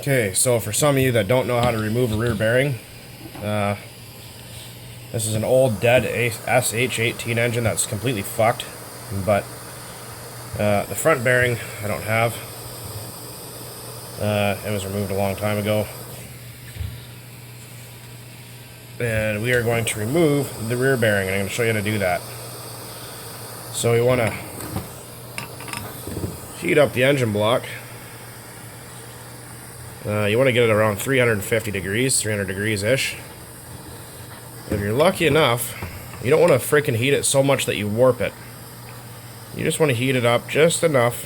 Okay, so for some of you that don't know how to remove a rear bearing, this is an old dead SH18 engine that's completely fucked, but the front bearing I don't have. It was removed a long time ago. And we are going to remove the rear bearing, and I'm going to show you how to do that. So we want to heat up the engine block. You want to get it around 350 degrees, 300 degrees-ish. If you're lucky enough, you don't want to freaking heat it so much that you warp it. You just want to heat it up just enough.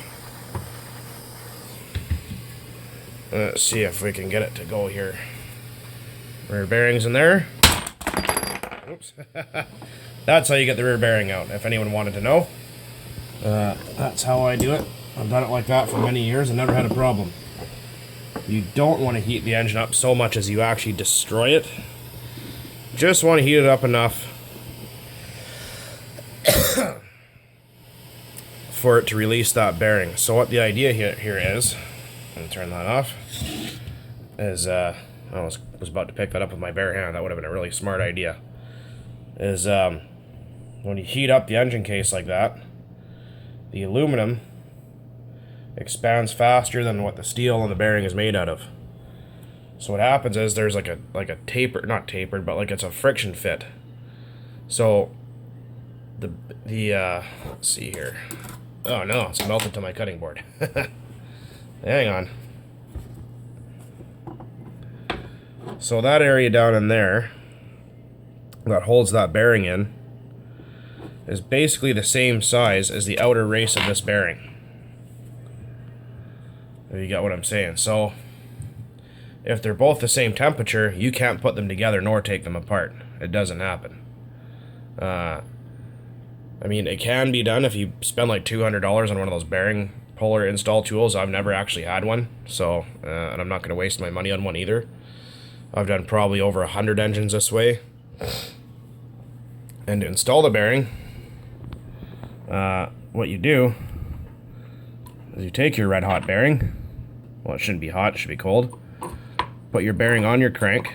Let's see if we can get it to go here. Rear bearings in there. Oops. That's how you get the rear bearing out, if anyone wanted to know. That's how I do it. I've done it like that for many years and never had a problem. You don't want to heat the engine up so much as you actually destroy it. Just want to heat it up enough for it to release that bearing. So what the idea here is, I'm going to turn that off, is, I was about to pick that up with my bare hand, that would have been a really smart idea, is when you heat up the engine case like that, the aluminum expands faster than what the steel and the bearing is made out of. So what happens is there's like a taper, not tapered, but like it's a friction fit. So the let's see here. Oh no, it's melted to my cutting board. Hang on. So that area down in there that holds that bearing in is basically the same size as the outer race of this bearing. If you get what I'm saying. So if they're both the same temperature, you can't put them together nor take them apart. It doesn't happen. I mean, it can be done if you spend like $200 on one of those bearing puller install tools. I've never actually had one, so and I'm not going to waste my money on one either. I've done probably over 100 engines this way. And to install the bearing, what you do is you take your red hot bearing. Well, it shouldn't be hot, it should be cold. Put your bearing on your crank.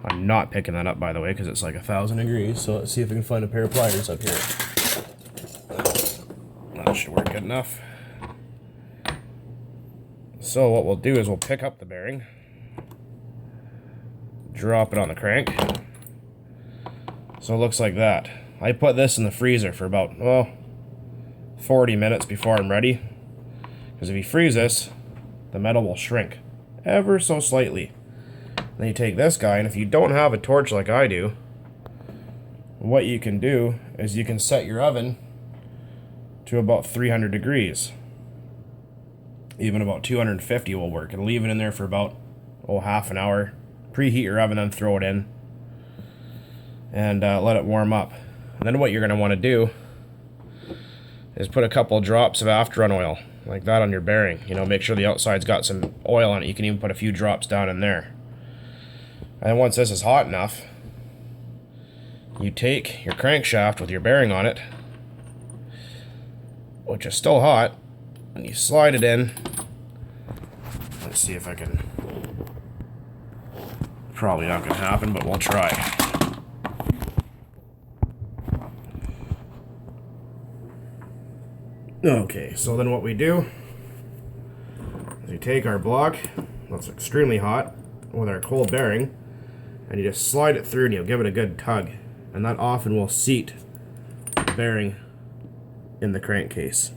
I'm not picking that up, by the way, because it's like 1,000 degrees. So let's see if we can find a pair of pliers up here. That should work good enough. So what we'll do is we'll pick up the bearing, drop it on the crank. So it looks like that. I put this in the freezer for about, well, 40 minutes before I'm ready. Because if you freeze this, the metal will shrink ever so slightly. Then you take this guy, and if you don't have a torch like I do, what you can do is you can set your oven to about 300 degrees. Even about 250 will work, and leave it in there for about, half an hour. Preheat your oven, then throw it in, and let it warm up. And then what you're going to want to do is put a couple drops of afterrun oil, like that, on your bearing. You know, make sure the outside's got some oil on it. You can even put a few drops down in there. And once this is hot enough, you take your crankshaft with your bearing on it, which is still hot, and you slide it in. Let's see if I can. Probably not going to happen, but we'll try. Okay, so then what we do is we take our block that's extremely hot with our cold bearing, and you just slide it through, and you'll give it a good tug, and that often will seat the bearing in the crankcase,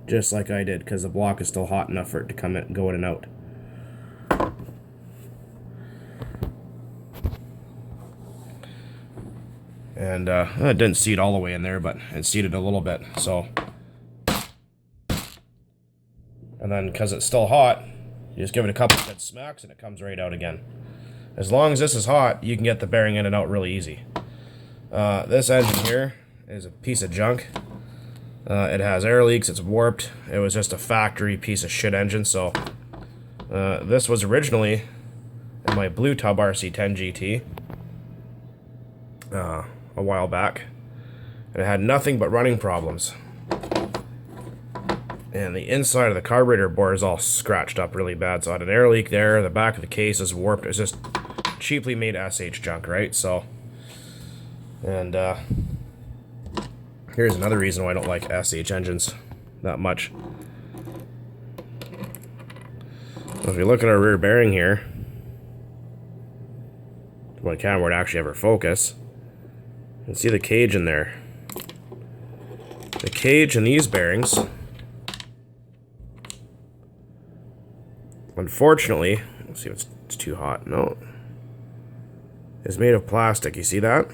just like I did, because the block is still hot enough for it to come in, go in and out. And it didn't seat all the way in there, but it seated a little bit. So, and then because it's still hot, you just give it a couple good smacks and it comes right out again. As long as this is hot, you can get the bearing in and out really easy. This engine here is a piece of junk. It has air leaks, it's warped. It was just a factory piece of shit engine. So this was originally in my Blue Tub RC10 GT a while back, and it had nothing but running problems. And the inside of the carburetor board is all scratched up really bad. So I had an air leak there. The back of the case is warped. It's just cheaply made SH junk, right? So, and here's another reason why I don't like SH engines that much. So if you look at our rear bearing here, when the camera would actually ever focus, you can see the cage in there. The cage in these bearings, unfortunately, let's see if it's too hot. No, is made of plastic. You see that?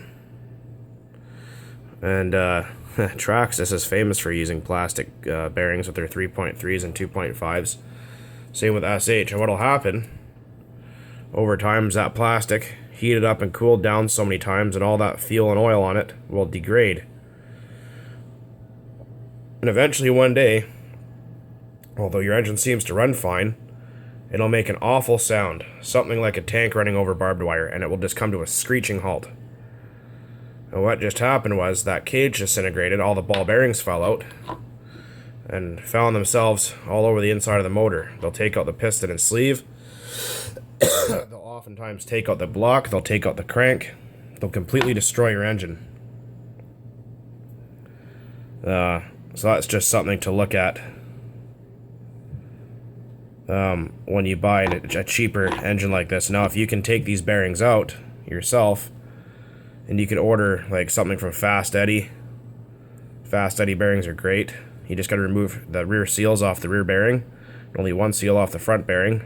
And Traxxas is famous for using plastic bearings with their 3.3s and 2.5s. Same with SH. And what'll happen over time is that plastic heated up and cooled down so many times, and all that fuel and oil on it will degrade. And eventually one day, although your engine seems to run fine, it'll make an awful sound, something like a tank running over barbed wire, and it will just come to a screeching halt. And what just happened was that cage disintegrated, all the ball bearings fell out, and found themselves all over the inside of the motor. They'll take out the piston and sleeve. They'll oftentimes take out the block. They'll take out the crank. They'll completely destroy your engine. So that's just something to look at when you buy a cheaper engine like this. Now, if you can take these bearings out yourself, and you can order like something from Fast Eddie. Fast Eddie bearings are great. You just got to remove the rear seals off the rear bearing. Only one seal off the front bearing.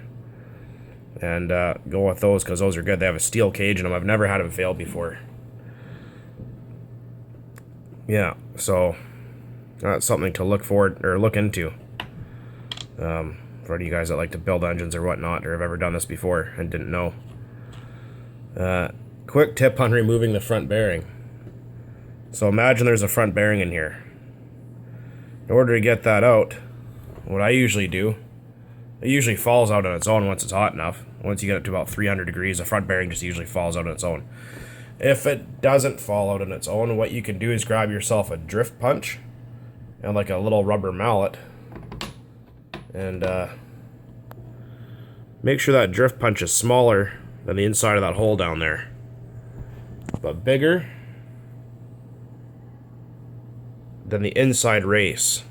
And go with those because those are good. They have a steel cage in them. I've never had them fail before. Yeah, so that's something to look forward or look into. For any of you guys that like to build engines or whatnot, or have ever done this before and didn't know. Quick tip on removing the front bearing. So imagine there's a front bearing in here. In order to get that out, what I usually do, it usually falls out on its own once it's hot enough. Once you get it to about 300 degrees, the front bearing just usually falls out on its own. If it doesn't fall out on its own, what you can do is grab yourself a drift punch and like a little rubber mallet, and make sure that drift punch is smaller than the inside of that hole down there, but bigger than the inside race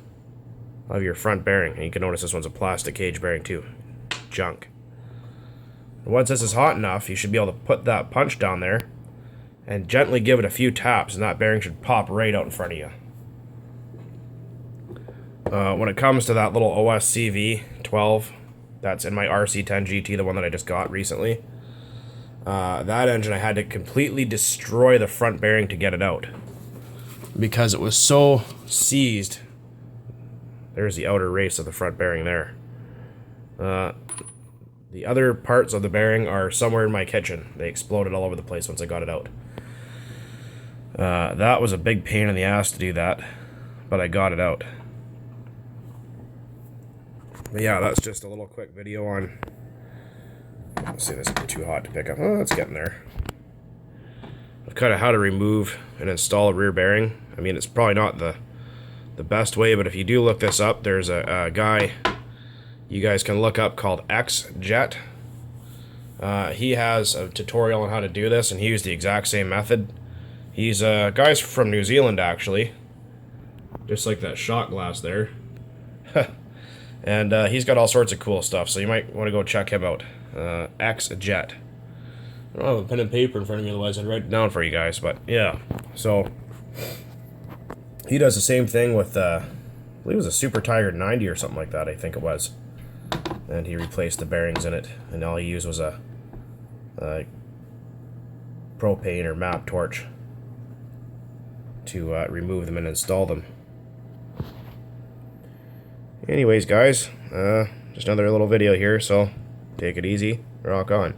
of your front bearing. And you can notice this one's a plastic cage bearing too. Junk. Once this is hot enough, you should be able to put that punch down there and gently give it a few taps, and that bearing should pop right out in front of you. When it comes to that little OSCV 12 that's in my RC10 GT, the one that I just got recently, that engine I had to completely destroy the front bearing to get it out because it was so seized. There's the outer race of the front bearing there. The other parts of the bearing are somewhere in my kitchen. They exploded all over the place once I got it out. That was a big pain in the ass to do that, but I got it out. But yeah, that's just a little quick video on... Let's see, this is too hot to pick up. Oh, it's getting there. Of kind of how to remove and install a rear bearing. I mean, it's probably not the best way, but if you do look this up, there's a guy you guys can look up called XJet. He has a tutorial on how to do this, and he used the exact same method. He's a guy's from New Zealand, actually. Just like that shot glass there. And he's got all sorts of cool stuff, so you might want to go check him out. XJet. I don't have a pen and paper in front of me, otherwise I'd write it down for you guys, but yeah. So, he does the same thing with, I believe it was a Super Tiger 90 or something like that, I think it was. And he replaced the bearings in it, and all he used was a propane or MAP torch to remove them and install them. Anyways, guys, just another little video here, so take it easy, rock on.